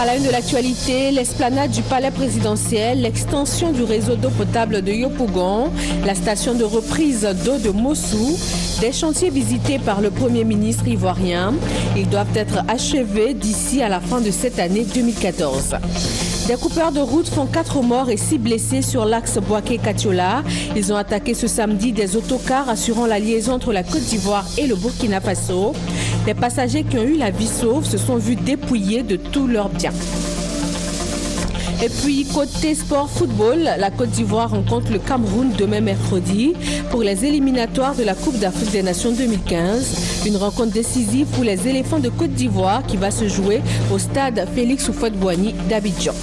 À la une de l'actualité, l'esplanade du palais présidentiel, l'extension du réseau d'eau potable de Yopougon, la station de reprise d'eau de Mossou, des chantiers visités par le Premier ministre ivoirien. Ils doivent être achevés d'ici à la fin de cette année 2014. Des coupeurs de route font 4 morts et 6 blessés sur l'axe Boaké-Katiola. Ils ont attaqué ce samedi des autocars assurant la liaison entre la Côte d'Ivoire et le Burkina Faso. Les passagers qui ont eu la vie sauve se sont vus dépouillés de tous leurs biens. Et puis, côté sport football, la Côte d'Ivoire rencontre le Cameroun demain mercredi pour les éliminatoires de la Coupe d'Afrique des Nations 2015. Une rencontre décisive pour les éléphants de Côte d'Ivoire qui va se jouer au stade Félix Houphouët-Boigny d'Abidjan.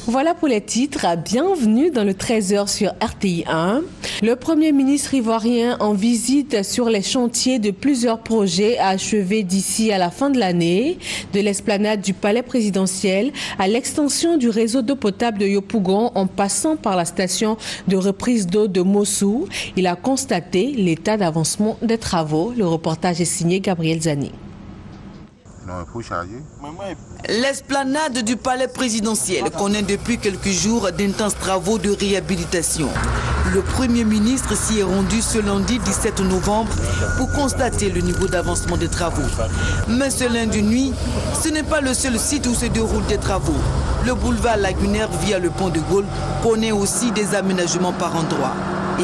Voilà pour les titres. Bienvenue dans le 13h sur RTI 1. Le Premier ministre ivoirien en visite sur les chantiers de plusieurs projets à achever d'ici à la fin de l'année, de l'esplanade du palais présidentiel à l'extension du réseau d'eau potable de Yopougon en passant par la station de reprise d'eau de Mossou. Il a constaté l'état d'avancement des travaux. Le reportage est signé Gabriel Zani. L'esplanade du palais présidentiel connaît depuis quelques jours d'intenses travaux de réhabilitation. Le Premier ministre s'y est rendu ce lundi 17 novembre pour constater le niveau d'avancement des travaux. Mais ce lundi nuit, ce n'est pas le seul site où se déroulent des travaux. Le boulevard lagunaire via le pont de Gaulle connaît aussi des aménagements par endroits.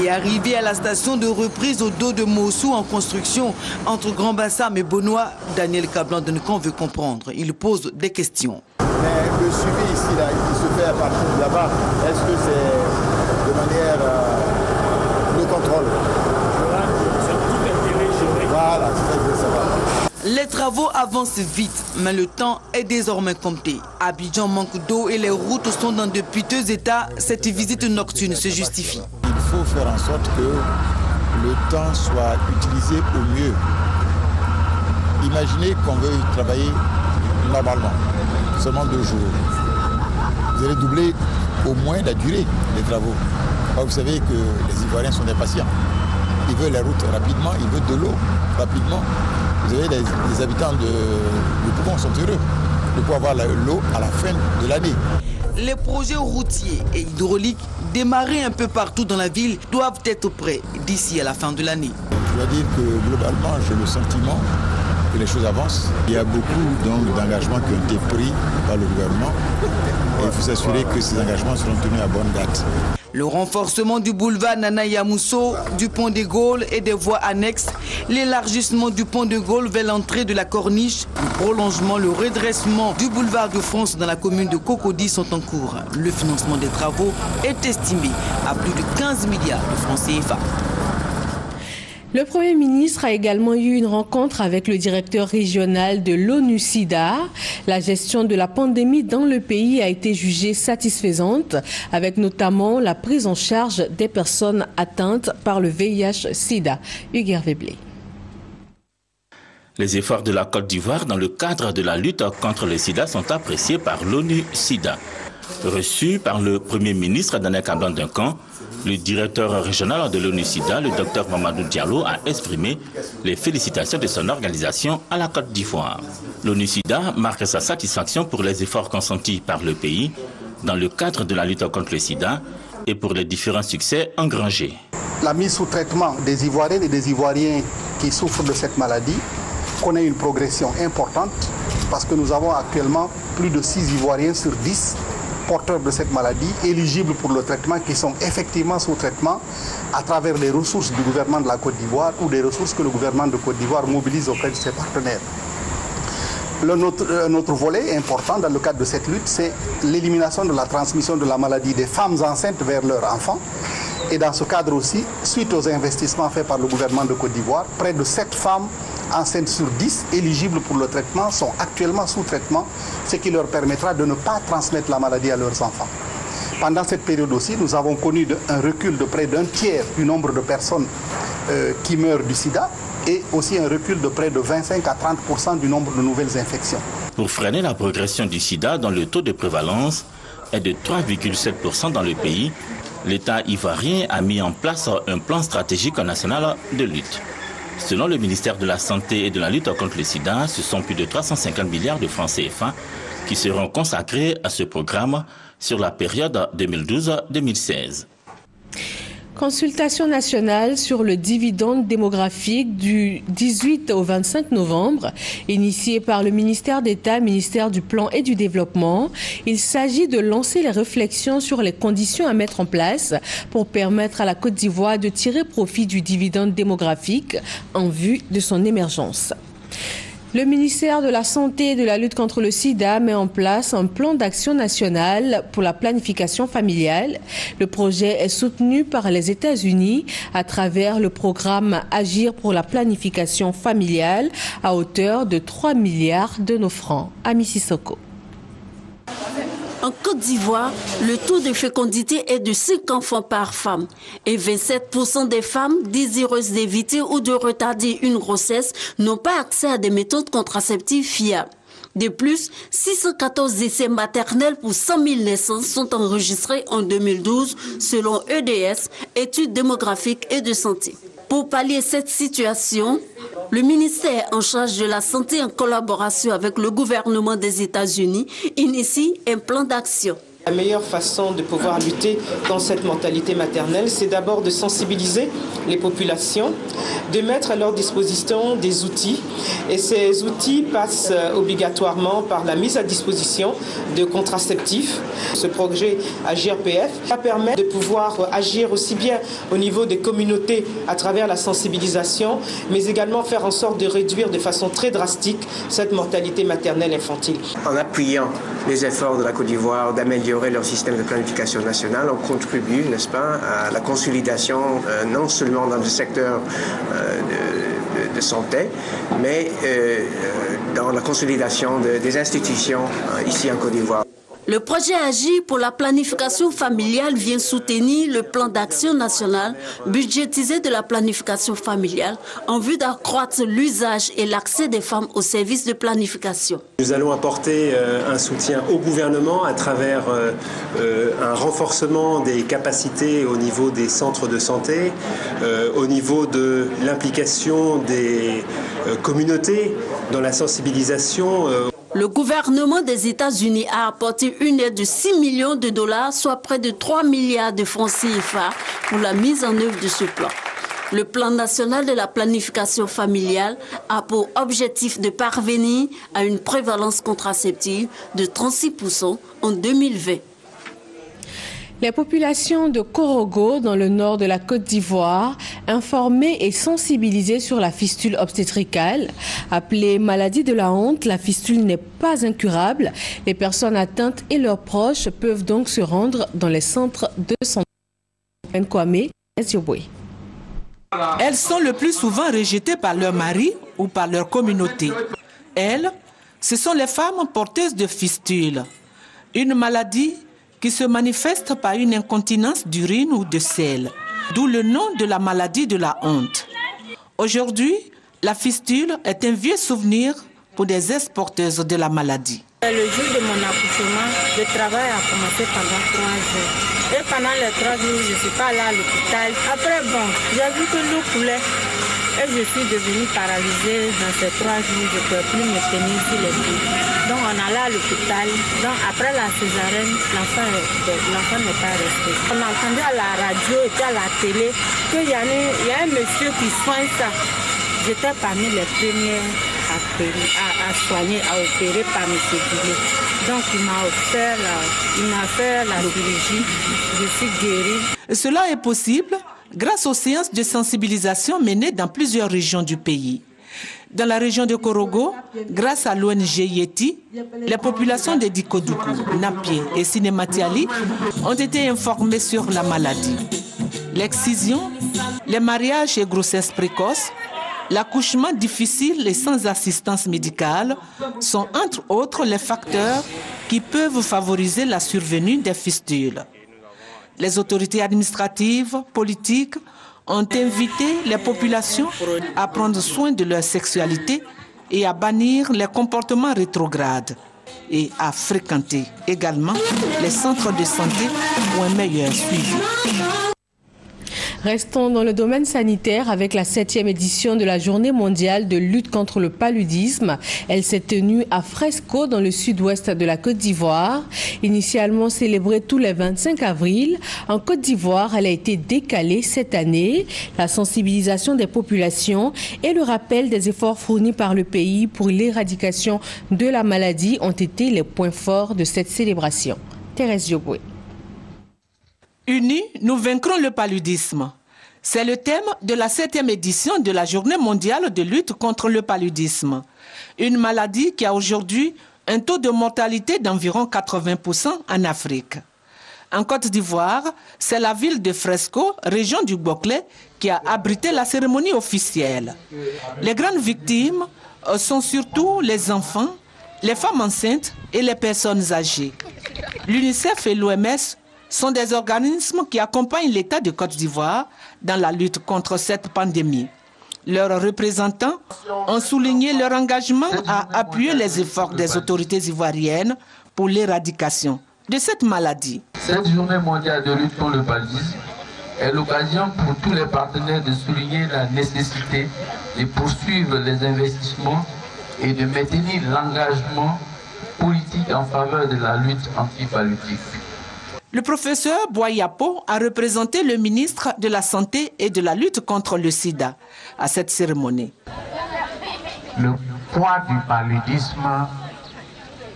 Et arrivé à la station de reprise d'eau de Mossou en construction entre Grand Bassam et Benoît, Daniel Cablan de Necon veut comprendre. Il pose des questions. Mais le suivi ici, là, qui se fait à partir de là-bas, est-ce que c'est de manière de contrôle? Voilà, c'est ça que je veux savoir. Les travaux avancent vite, mais le temps est désormais compté. Abidjan manque d'eau et les routes sont dans de piteux états. Cette visite nocturne se justifie. Il faut faire en sorte que le temps soit utilisé au mieux. Imaginez qu'on veut y travailler normalement, seulement 2 jours. Vous allez doubler au moins la durée des travaux. Alors vous savez que les Ivoiriens sont impatients. Ils veulent la route rapidement, ils veulent de l'eau rapidement. Vous savez, les habitants de Yopougon sont heureux de pouvoir avoir l'eau à la fin de l'année. Les projets routiers et hydrauliques démarrés un peu partout dans la ville doivent être prêts d'ici à la fin de l'année. Je dois dire que globalement, j'ai le sentiment que les choses avancent. Il y a beaucoup d'engagements qui ont été pris par le gouvernement et il faut s'assurer que ces engagements seront tenus à bonne date. Le renforcement du boulevard Nana Yamoussoukro, du pont de Gaulle et des voies annexes, l'élargissement du pont de Gaulle vers l'entrée de la Corniche, le prolongement, le redressement du boulevard de France dans la commune de Cocody sont en cours. Le financement des travaux est estimé à plus de 15 milliards de francs CFA. Le Premier ministre a également eu une rencontre avec le directeur régional de l'ONU-SIDA. La gestion de la pandémie dans le pays a été jugée satisfaisante, avec notamment la prise en charge des personnes atteintes par le VIH-SIDA. Hugues Hervé Blé. Les efforts de la Côte d'Ivoire dans le cadre de la lutte contre le sida sont appréciés par l'ONU-SIDA. Reçu par le Premier ministre Daniel Cablan Duncan, le directeur régional de l'ONU-SIDA, le Dr Mamadou Diallo, a exprimé les félicitations de son organisation à la Côte d'Ivoire. L'ONU-SIDA marque sa satisfaction pour les efforts consentis par le pays dans le cadre de la lutte contre le sida et pour les différents succès engrangés. La mise sous traitement des Ivoiriennes et des Ivoiriens qui souffrent de cette maladie connaît une progression importante parce que nous avons actuellement plus de 6 Ivoiriens sur 10 porteurs de cette maladie éligibles pour le traitement qui sont effectivement sous traitement à travers les ressources du gouvernement de la Côte d'Ivoire ou des ressources que le gouvernement de Côte d'Ivoire mobilise auprès de ses partenaires. Notre volet important dans le cadre de cette lutte, c'est l'élimination de la transmission de la maladie des femmes enceintes vers leurs enfants. Et dans ce cadre aussi, suite aux investissements faits par le gouvernement de Côte d'Ivoire, près de 7 femmes enceintes sur 10 éligibles pour le traitement sont actuellement sous traitement, ce qui leur permettra de ne pas transmettre la maladie à leurs enfants. Pendant cette période aussi, nous avons connu un recul de près d'un tiers du nombre de personnes qui meurent du sida et aussi un recul de près de 25 à 30% du nombre de nouvelles infections. Pour freiner la progression du sida dont le taux de prévalence est de 3,7% dans le pays, l'État ivoirien a mis en place un plan stratégique national de lutte. Selon le ministère de la Santé et de la lutte contre le sida, ce sont plus de 350 milliards de francs CFA qui seront consacrés à ce programme sur la période 2012-2016. Consultation nationale sur le dividende démographique du 18 au 25 novembre, initiée par le ministère d'État, ministère du Plan et du Développement. Il s'agit de lancer les réflexions sur les conditions à mettre en place pour permettre à la Côte d'Ivoire de tirer profit du dividende démographique en vue de son émergence. Le ministère de la Santé et de la lutte contre le sida met en place un plan d'action national pour la planification familiale. Le projet est soutenu par les États-Unis à travers le programme Agir pour la planification familiale à hauteur de 3 milliards de nos francs. Ami Sissoko. En Côte d'Ivoire, le taux de fécondité est de 5 enfants par femme et 27% des femmes désireuses d'éviter ou de retarder une grossesse n'ont pas accès à des méthodes contraceptives fiables. De plus, 614 décès maternels pour 100 000 naissances sont enregistrés en 2012 selon EDS, études démographiques et de santé. Pour pallier cette situation, le ministère en charge de la santé en collaboration avec le gouvernement des États-Unis initie un plan d'action. La meilleure façon de pouvoir lutter contre cette mortalité maternelle, c'est d'abord de sensibiliser les populations, de mettre à leur disposition des outils. Et ces outils passent obligatoirement par la mise à disposition de contraceptifs. Ce projet Agir-PF va permettre de pouvoir agir aussi bien au niveau des communautés à travers la sensibilisation, mais également faire en sorte de réduire de façon très drastique cette mortalité maternelle infantile. En appuyant les efforts de la Côte d'Ivoire d'améliorer leur système de planification nationale, on contribue, n'est-ce pas, à la consolidation, non seulement dans le secteur de santé, mais dans la consolidation des institutions ici en Côte d'Ivoire. Le projet Agir pour la planification familiale vient soutenir le plan d'action national budgétisé de la planification familiale en vue d'accroître l'usage et l'accès des femmes aux services de planification. Nous allons apporter un soutien au gouvernement à travers un renforcement des capacités au niveau des centres de santé, au niveau de l'implication des communautés dans la sensibilisation. Le gouvernement des États-Unis a apporté une aide de 6 millions de dollars, soit près de 3 milliards de francs CFA pour la mise en œuvre de ce plan. Le plan national de la planification familiale a pour objectif de parvenir à une prévalence contraceptive de 36% en 2020. Les populations de Korogo, dans le nord de la Côte d'Ivoire, informées et sensibilisées sur la fistule obstétricale. Appelée maladie de la honte, la fistule n'est pas incurable. Les personnes atteintes et leurs proches peuvent donc se rendre dans les centres de santé. Elles sont le plus souvent rejetées par leur mari ou par leur communauté. Elles, ce sont les femmes porteuses de fistules, une maladie qui se manifeste par une incontinence d'urine ou de sel, d'où le nom de la maladie de la honte. Aujourd'hui, la fistule est un vieux souvenir pour des ex-porteuses de la maladie. Le jour de mon accouchement, le travail a commencé pendant 3 jours. Et pendant les 3 jours, je ne suis pas là à l'hôpital. Après, bon, j'ai vu que l'eau coulait. Et je suis devenue paralysée dans ces 3 jours. Je ne peux plus me tenir sur les pieds. Donc on allait à l'hôpital. Donc après la césarienne, l'enfant n'est pas resté. On entendait à la radio et à la télé qu'il y a un monsieur qui soigne ça. J'étais parmi les premiers à soigner, à opérer par M. Boulé. Donc il m'a fait la chirurgie. Je suis guérie. Cela est possible grâce aux séances de sensibilisation menées dans plusieurs régions du pays. Dans la région de Korogo, grâce à l'ONG Yeti, les populations de Dikodougou, Napié et Sinematiali ont été informées sur la maladie. L'excision, les mariages et grossesses précoces, l'accouchement difficile et sans assistance médicale sont entre autres les facteurs qui peuvent favoriser la survenue des fistules. Les autorités administratives, politiques ont invité les populations à prendre soin de leur sexualité et à bannir les comportements rétrogrades et à fréquenter également les centres de santé pour un meilleur suivi. Restons dans le domaine sanitaire avec la 7e édition de la Journée mondiale de lutte contre le paludisme. Elle s'est tenue à Fresco dans le sud-ouest de la Côte d'Ivoire. Initialement célébrée tous les 25 avril, en Côte d'Ivoire, elle a été décalée cette année. La sensibilisation des populations et le rappel des efforts fournis par le pays pour l'éradication de la maladie ont été les points forts de cette célébration. Thérèse Dioboué. Unis, nous vaincrons le paludisme. C'est le thème de la 7e édition de la Journée mondiale de lutte contre le paludisme. Une maladie qui a aujourd'hui un taux de mortalité d'environ 80% en Afrique. En Côte d'Ivoire, c'est la ville de Fresco, région du Boclé, qui a abrité la cérémonie officielle. Les grandes victimes sont surtout les enfants, les femmes enceintes et les personnes âgées. L'UNICEF et l'OMS sont des organismes qui accompagnent l'État de Côte d'Ivoire dans la lutte contre cette pandémie. Leurs représentants ont souligné leur engagement à appuyer les efforts des autorités ivoiriennes pour l'éradication de cette maladie. Cette journée mondiale de lutte contre le paludisme est l'occasion pour tous les partenaires de souligner la nécessité de poursuivre les investissements et de maintenir l'engagement politique en faveur de la lutte anti-paludisme. Le professeur Boyapo a représenté le ministre de la Santé et de la lutte contre le sida à cette cérémonie. Le poids du paludisme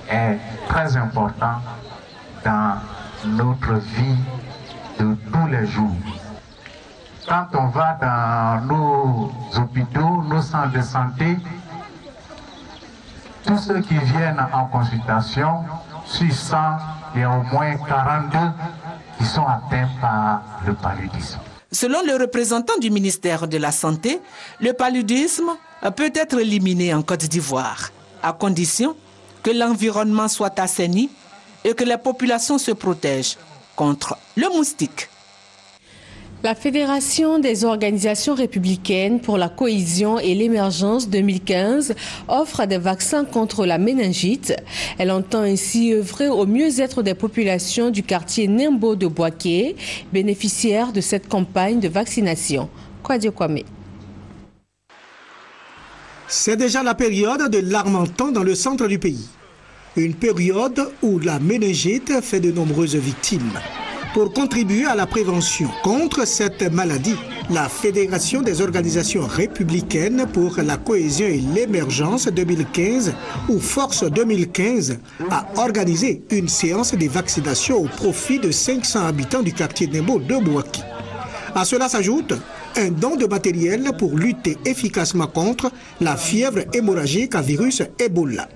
est très important dans notre vie de tous les jours. Quand on va dans nos hôpitaux, nos centres de santé, tous ceux qui viennent en consultation, sur 100, il y a au moins 42 qui sont atteints par le paludisme. Selon le représentant du ministère de la Santé, le paludisme peut être éliminé en Côte d'Ivoire, à condition que l'environnement soit assaini et que les populations se protègent contre le moustique. La Fédération des organisations républicaines pour la cohésion et l'émergence 2015 offre des vaccins contre la méningite. Elle entend ainsi œuvrer au mieux-être des populations du quartier Nimbo de Boaké, bénéficiaires de cette campagne de vaccination. Kwadio Kwame. C'est déjà la période de l'harmattan dans le centre du pays. Une période où la méningite fait de nombreuses victimes. Pour contribuer à la prévention contre cette maladie, la Fédération des organisations républicaines pour la cohésion et l'émergence 2015, ou Force 2015, a organisé une séance de vaccination au profit de 500 habitants du quartier Nimbo de Boaké. À cela s'ajoute un don de matériel pour lutter efficacement contre la fièvre hémorragique à virus Ebola.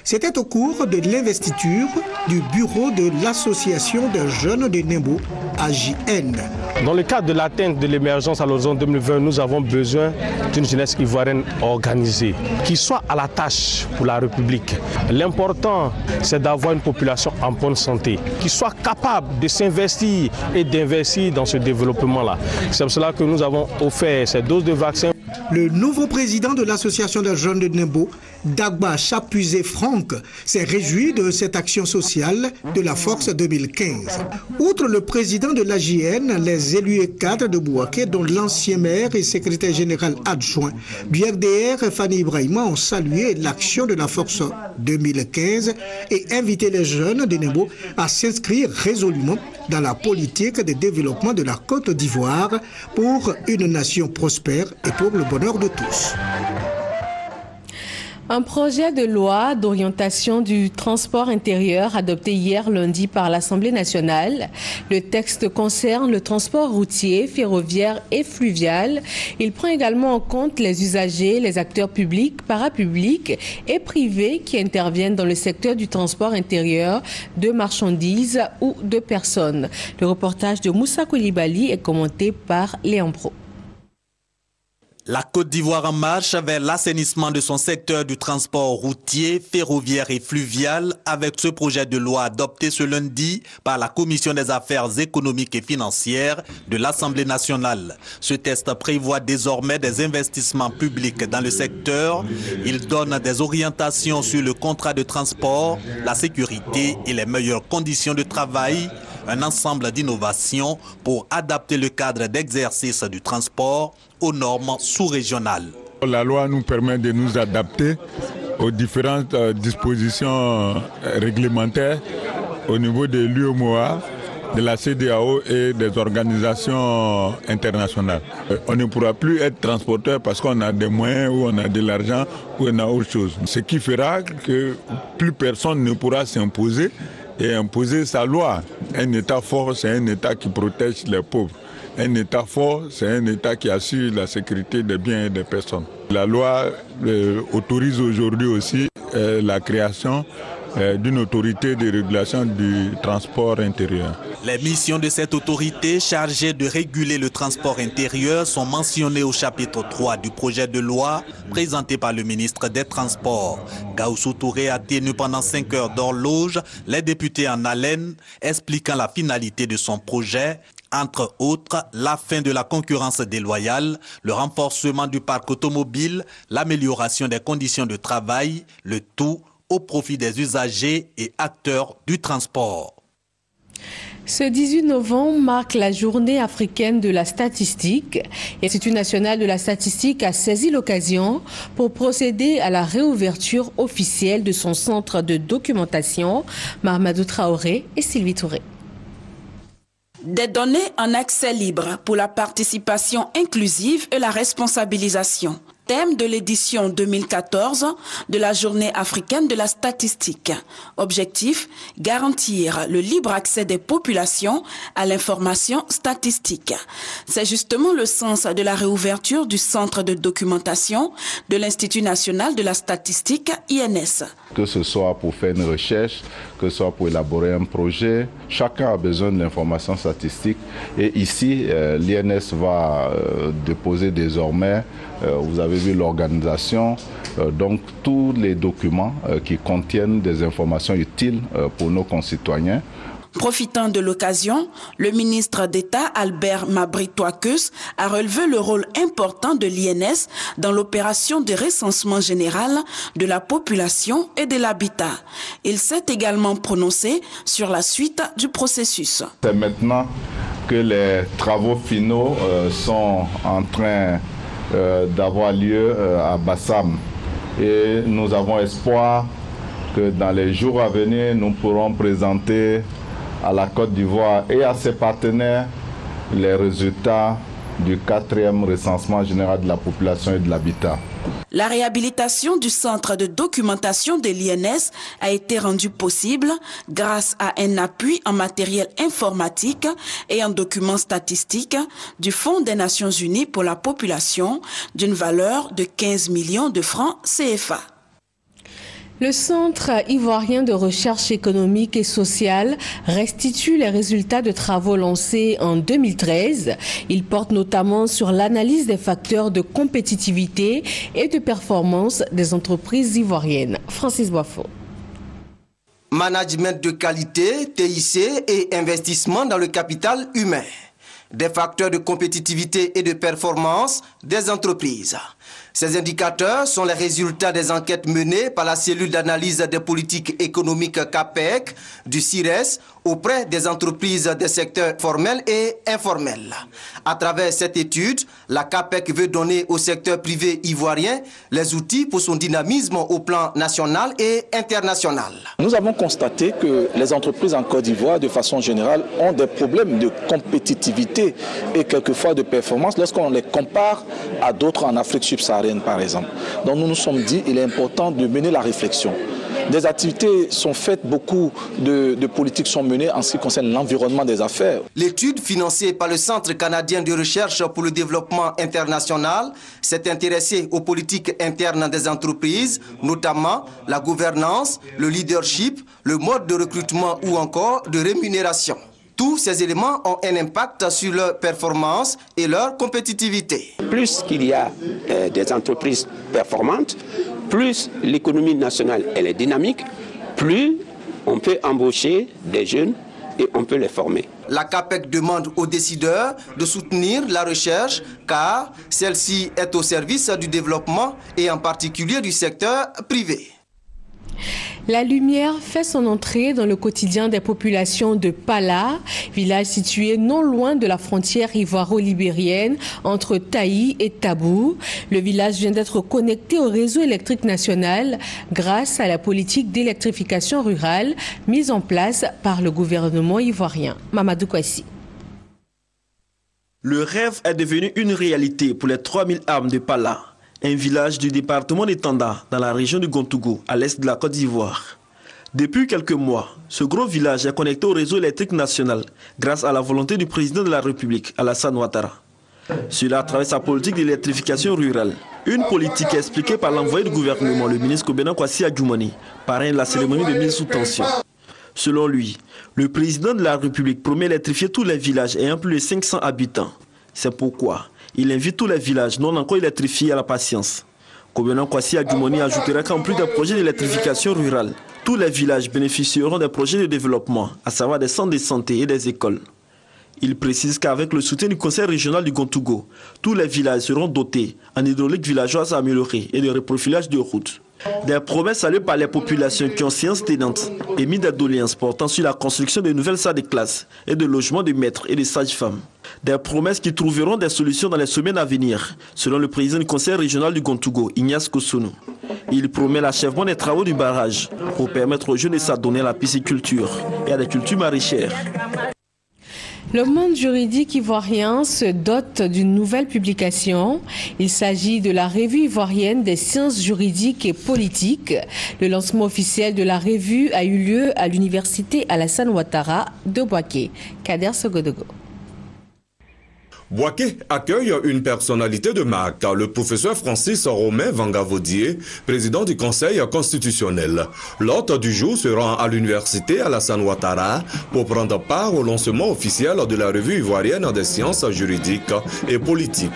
C'était au cours de l'investiture du bureau de l'association des jeunes de Nimbo, AJN. Dans le cadre de l'atteinte de l'émergence à l'horizon 2020, nous avons besoin d'une jeunesse ivoirienne organisée, qui soit à la tâche pour la République. L'important, c'est d'avoir une population en bonne santé, qui soit capable de s'investir et d'investir dans ce développement-là. C'est pour cela que nous avons offert ces doses de vaccins. Le nouveau président de l'association des jeunes de Nimbo, Dagba Chapuzé-Franck, s'est réjoui de cette action sociale de la Force 2015. Outre le président de l'AJN, les élus et cadres de Boaké, dont l'ancien maire et secrétaire général adjoint du RDR, Fanny Ibrahima, ont salué l'action de la Force 2015 et invité les jeunes de Nimbo à s'inscrire résolument dans la politique de développement de la Côte d'Ivoire pour une nation prospère et pour le bonheur de tous. Un projet de loi d'orientation du transport intérieur adopté hier lundi par l'Assemblée nationale. Le texte concerne le transport routier, ferroviaire et fluvial. Il prend également en compte les usagers, les acteurs publics, parapublics et privés qui interviennent dans le secteur du transport intérieur de marchandises ou de personnes. Le reportage de Moussa Koulibaly est commenté par Léon Pro. La Côte d'Ivoire en marche vers l'assainissement de son secteur du transport routier, ferroviaire et fluvial avec ce projet de loi adopté ce lundi par la Commission des affaires économiques et financières de l'Assemblée nationale. Ce texte prévoit désormais des investissements publics dans le secteur. Il donne des orientations sur le contrat de transport, la sécurité et les meilleures conditions de travail un ensemble d'innovations pour adapter le cadre d'exercice du transport aux normes sous-régionales. La loi nous permet de nous adapter aux différentes dispositions réglementaires au niveau de l'UEMOA, de la CEDEAO et des organisations internationales. On ne pourra plus être transporteur parce qu'on a des moyens ou on a de l'argent ou on a autre chose. Ce qui fera que plus personne ne pourra s'imposer et imposer sa loi. Un État fort, c'est un État qui protège les pauvres. Un État fort, c'est un État qui assure la sécurité des biens et des personnes. La loi autorise aujourd'hui aussi la création d'une autorité de régulation du transport intérieur. Les missions de cette autorité chargée de réguler le transport intérieur sont mentionnées au chapitre 3 du projet de loi présenté par le ministre des Transports. Gaoussou Touré a tenu pendant 5 heures d'horloge les députés en haleine, expliquant la finalité de son projet, entre autres la fin de la concurrence déloyale, le renforcement du parc automobile, l'amélioration des conditions de travail, le tout au profit des usagers et acteurs du transport. Ce 18 novembre marque la journée africaine de la statistique. L'Institut national de la statistique a saisi l'occasion pour procéder à la réouverture officielle de son centre de documentation. Mahamadou Traoré et Sylvie Touré. Des données en accès libre pour la participation inclusive et la responsabilisation. Thème de l'édition 2014 de la Journée africaine de la statistique. Objectif, garantir le libre accès des populations à l'information statistique. C'est justement le sens de la réouverture du centre de documentation de l'Institut national de la statistique, INS. Que ce soit pour faire une recherche, que ce soit pour élaborer un projet, chacun a besoin de l'information statistique. Et ici, l'INS va déposer désormais, vous avez vu l'organisation, donc tous les documents qui contiennent des informations utiles pour nos concitoyens. Profitant de l'occasion, le ministre d'État Albert Mabry-Touakeus a relevé le rôle important de l'INS dans l'opération de recensement général de la population et de l'habitat. Il s'est également prononcé sur la suite du processus. C'est maintenant que les travaux finaux sont en train d'avoir lieu à Bassam. Et nous avons espoir que dans les jours à venir, nous pourrons présenter à la Côte d'Ivoire et à ses partenaires les résultats du 4e recensement général de la population et de l'habitat. La réhabilitation du centre de documentation de l'INS a été rendue possible grâce à un appui en matériel informatique et en documents statistiques du Fonds des Nations Unies pour la population d'une valeur de 15 millions de francs CFA. Le Centre ivoirien de recherche économique et sociale restitue les résultats de travaux lancés en 2013. Il porte notamment sur l'analyse des facteurs de compétitivité et de performance des entreprises ivoiriennes. Francis Boifo. Management de qualité, TIC et investissement dans le capital humain. Des facteurs de compétitivité et de performance des entreprises. Ces indicateurs sont les résultats des enquêtes menées par la cellule d'analyse des politiques économiques CAPEC du CIRES auprès des entreprises des secteurs formels et informels. À travers cette étude, la CAPEC veut donner au secteur privé ivoirien les outils pour son dynamisme au plan national et international. Nous avons constaté que les entreprises en Côte d'Ivoire, de façon générale, ont des problèmes de compétitivité et quelquefois de performance lorsqu'on les compare à d'autres en Afrique subsaharienne, par exemple. Donc nous nous sommes dit qu'il est important de mener la réflexion. Des activités sont faites, beaucoup de politiques sont menées en ce qui concerne l'environnement des affaires. L'étude financée par le Centre canadien de recherche pour le développement international s'est intéressée aux politiques internes des entreprises, notamment la gouvernance, le leadership, le mode de recrutement ou encore de rémunération. Tous ces éléments ont un impact sur leur performance et leur compétitivité. Plus qu'il y a des entreprises performantes, plus l'économie nationale elle est dynamique, plus on peut embaucher des jeunes et on peut les former. La CAPEC demande aux décideurs de soutenir la recherche car celle-ci est au service du développement et en particulier du secteur privé. La lumière fait son entrée dans le quotidien des populations de Pala, village situé non loin de la frontière ivoiro-libérienne entre Taï et Tabou. Le village vient d'être connecté au réseau électrique national grâce à la politique d'électrification rurale mise en place par le gouvernement ivoirien. Mamadou Kouassi. Le rêve est devenu une réalité pour les 3000 âmes de Pala, un village du département de Tanda, dans la région du Gontougou, à l'est de la Côte d'Ivoire. Depuis quelques mois, ce gros village est connecté au réseau électrique national grâce à la volonté du président de la République, Alassane Ouattara. Cela à travers sa politique d'électrification rurale. Une politique expliquée par l'envoyé du gouvernement, le ministre Kobena Kwasi Adjoumani, parrain de la cérémonie de mise sous tension. Selon lui, le président de la République promet d'électrifier tous les villages ayant plus de 500 habitants. C'est pourquoi il invite tous les villages non encore électrifiés à la patience. Kobena Kwasi Adjoumani ajoutera qu'en plus des projets d'électrification rurale, tous les villages bénéficieront des projets de développement, à savoir des centres de santé et des écoles. Il précise qu'avec le soutien du Conseil régional du Gontougou, tous les villages seront dotés en hydraulique villageoise améliorée et de reprofilage de routes. Des promesses saluées par les populations qui ont séance tenante et mis des doléances portant sur la construction de nouvelles salles de classe et de logements de maîtres et de sages-femmes. Des promesses qui trouveront des solutions dans les semaines à venir, selon le président du Conseil régional du Gontougou, Ignace Kossonou. Il promet l'achèvement des travaux du barrage pour permettre aux jeunes de s'adonner à la pisciculture et à des cultures maraîchères. Le monde juridique ivoirien se dote d'une nouvelle publication. Il s'agit de la revue ivoirienne des sciences juridiques et politiques. Le lancement officiel de la revue a eu lieu à l'université Alassane Ouattara de Bouaké. Kader Sogodogo. Bouaké accueille une personnalité de marque, le professeur Francis Romain Vangavodier, président du Conseil constitutionnel. L'hôte du jour se rend à l'université Alassane Ouattara pour prendre part au lancement officiel de la revue ivoirienne des sciences juridiques et politiques.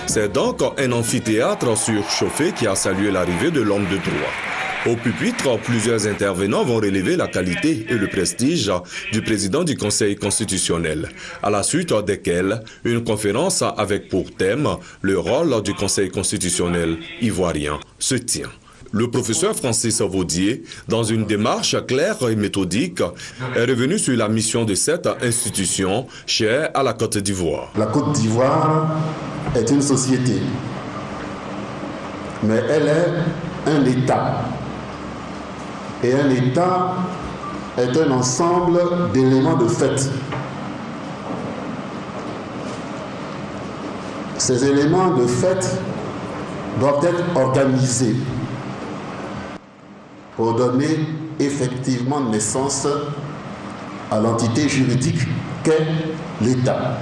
C'est donc un amphithéâtre surchauffé qui a salué l'arrivée de l'homme de droit. Au pupitre, plusieurs intervenants vont relever la qualité et le prestige du président du Conseil constitutionnel, à la suite desquels une conférence avec pour thème le rôle du Conseil constitutionnel ivoirien se tient. Le professeur Francis Vaudier, dans une démarche claire et méthodique, est revenu sur la mission de cette institution chère à la Côte d'Ivoire. La Côte d'Ivoire est une société, mais elle est un État. Et un État est un ensemble d'éléments de fait. Ces éléments de fait doivent être organisés pour donner effectivement naissance à l'entité juridique qu'est l'État.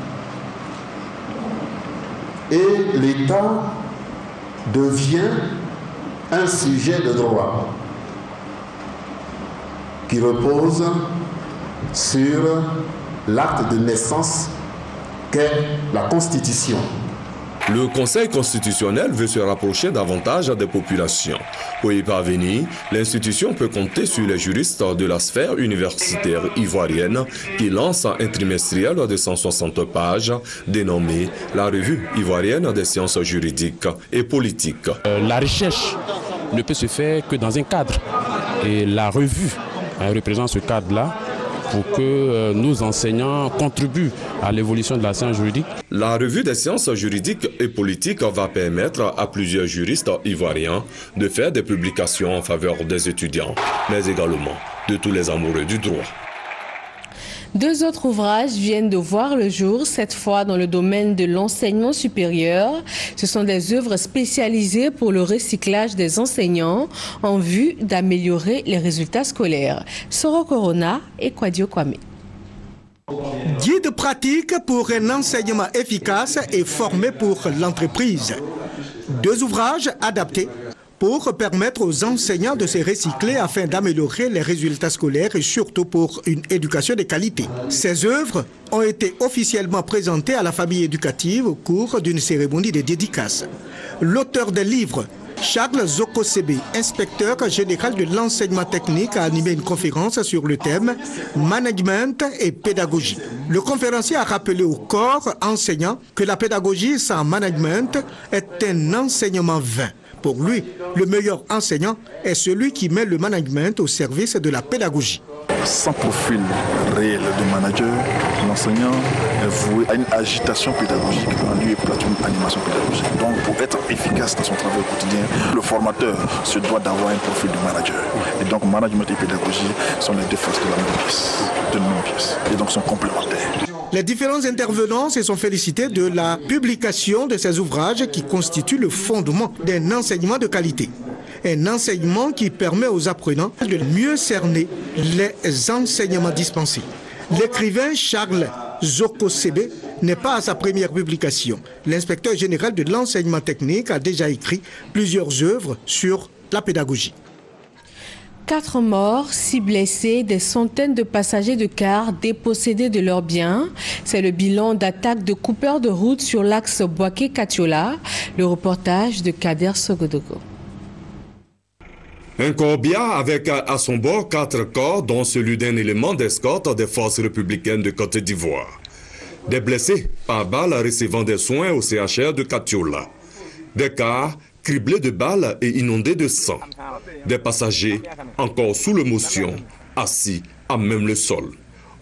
Et l'État devient un sujet de droit qui repose sur l'acte de naissance qu'est la Constitution. Le Conseil constitutionnel veut se rapprocher davantage des populations. Pour y parvenir, l'institution peut compter sur les juristes de la sphère universitaire ivoirienne qui lance un trimestriel de 160 pages dénommé la Revue ivoirienne des sciences juridiques et politiques. La recherche ne peut se faire que dans un cadre. Et la revue représente ce cadre-là pour que nos enseignants contribuent à l'évolution de la science juridique. La revue des sciences juridiques et politiques va permettre à plusieurs juristes ivoiriens de faire des publications en faveur des étudiants, mais également de tous les amoureux du droit. Deux autres ouvrages viennent de voir le jour, cette fois dans le domaine de l'enseignement supérieur. Ce sont des œuvres spécialisées pour le recyclage des enseignants en vue d'améliorer les résultats scolaires. Soro Corona et Kwadio Kwame. Guide pratique pour un enseignement efficace et formé pour l'entreprise. Deux ouvrages adaptés pour permettre aux enseignants de se recycler afin d'améliorer les résultats scolaires et surtout pour une éducation de qualité. Ces œuvres ont été officiellement présentées à la famille éducative au cours d'une cérémonie de dédicace. L'auteur des livres, Charles Zokosebe, inspecteur général de l'enseignement technique, a animé une conférence sur le thème « Management et pédagogie ». Le conférencier a rappelé au corps enseignant que la pédagogie sans management est un enseignement vain. Pour lui, le meilleur enseignant est celui qui met le management au service de la pédagogie. Sans profil réel de manager, l'enseignant est voué à une agitation pédagogique. En lui est plutôt une animation pédagogique. Donc pour être efficace dans son travail au quotidien, le formateur se doit d'avoir un profil de manager. Et donc management et pédagogie sont les deux faces de la même pièce. Et donc sont complémentaires. Les différents intervenants se sont félicités de la publication de ces ouvrages qui constituent le fondement d'un enseignement de qualité. Un enseignement qui permet aux apprenants de mieux cerner les enseignements dispensés. L'écrivain Charles Zokosebe n'est pas à sa première publication. L'inspecteur général de l'enseignement technique a déjà écrit plusieurs œuvres sur la pédagogie. 4 morts, 6 blessés, des centaines de passagers de cars dépossédés de leurs biens. C'est le bilan d'attaques de coupeurs de route sur l'axe Bouaké-Katiola. Le reportage de Kader Sogodoko. Un corbillard avec à son bord 4 corps, dont celui d'un élément d'escorte des forces républicaines de Côte d'Ivoire. Des blessés par balles recevant des soins au CHR de Katiola. Des cars criblés de balles et inondés de sang. Des passagers encore sous l'émotion, assis à même le sol.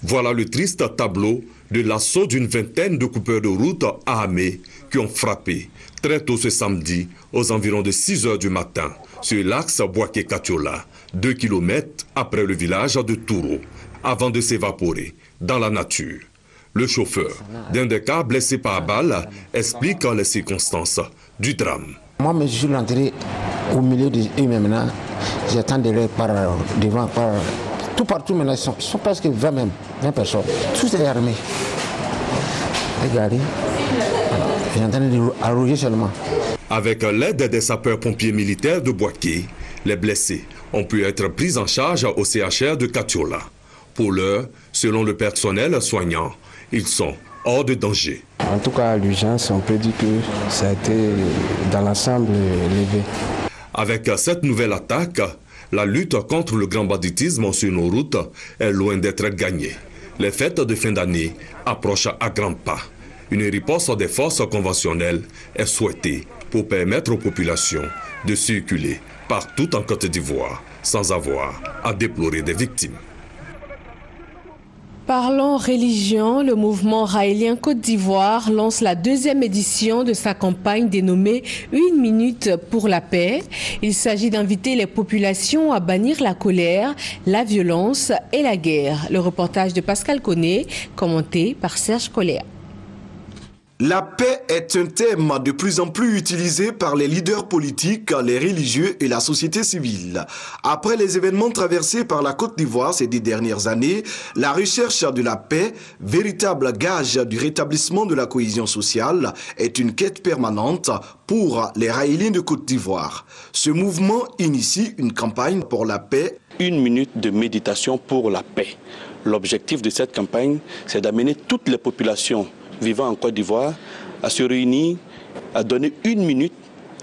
Voilà le triste tableau de l'assaut d'une vingtaine de coupeurs de route armés qui ont frappé très tôt ce samedi aux environs de 6 heures du matin sur l'axe Bouaké-Katiola, 2 km après le village de Touro, avant de s'évaporer dans la nature. Le chauffeur d'un des cars blessés par balle explique les circonstances du drame. Moi, je suis rentré au milieu d'eux maintenant. J'attends derrière par devant, tout partout maintenant. Ils sont presque 20 personnes. Tous est armés. Regardez. J'entends arroger seulement. Avec l'aide des sapeurs-pompiers militaires de Bouaké, les blessés ont pu être pris en charge au CHR de Katiola. Pour l'heure, selon le personnel soignant, ils sont hors de danger. En tout cas, à l'urgence, on peut dire que ça a été dans l'ensemble levé. Avec cette nouvelle attaque, la lutte contre le grand banditisme sur nos routes est loin d'être gagnée. Les fêtes de fin d'année approchent à grands pas. Une riposte des forces conventionnelles est souhaitée pour permettre aux populations de circuler partout en Côte d'Ivoire sans avoir à déplorer des victimes. Parlons religion, le mouvement raélien Côte d'Ivoire lance la 2e édition de sa campagne dénommée « Une minute pour la paix ». Il s'agit d'inviter les populations à bannir la colère, la violence et la guerre. Le reportage de Pascal Koné, commenté par Serge Collet. La paix est un thème de plus en plus utilisé par les leaders politiques, les religieux et la société civile. Après les événements traversés par la Côte d'Ivoire ces 10 dernières années, la recherche de la paix, véritable gage du rétablissement de la cohésion sociale, est une quête permanente pour les Raéliens de Côte d'Ivoire. Ce mouvement initie une campagne pour la paix. Une minute de méditation pour la paix. L'objectif de cette campagne, c'est d'amener toutes les populations vivant en Côte d'Ivoire à se réunir, à donner 1 minute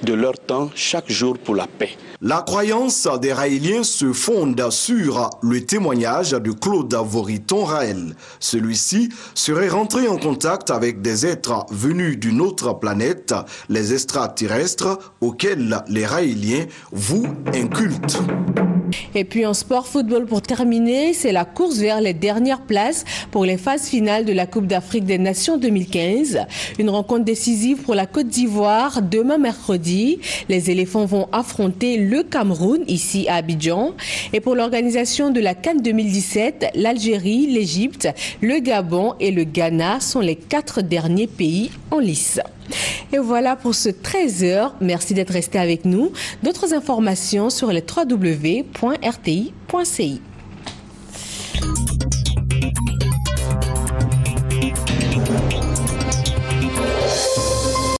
de leur temps chaque jour pour la paix. La croyance des Raéliens se fonde sur le témoignage de Claude Voriton Raël. Celui-ci serait rentré en contact avec des êtres venus d'une autre planète, les extraterrestres, auxquels les Raéliens vouent un culte. Et puis en sport football pour terminer, c'est la course vers les dernières places pour les phases finales de la Coupe d'Afrique des Nations 2015. Une rencontre décisive pour la Côte d'Ivoire demain mercredi. Les éléphants vont affronter le Cameroun ici à Abidjan. Et pour l'organisation de la CAN 2017, l'Algérie, l'Égypte, le Gabon et le Ghana sont les 4 derniers pays en lice. Et voilà pour ce 13h. Merci d'être resté avec nous. D'autres informations sur les www.rti.ci.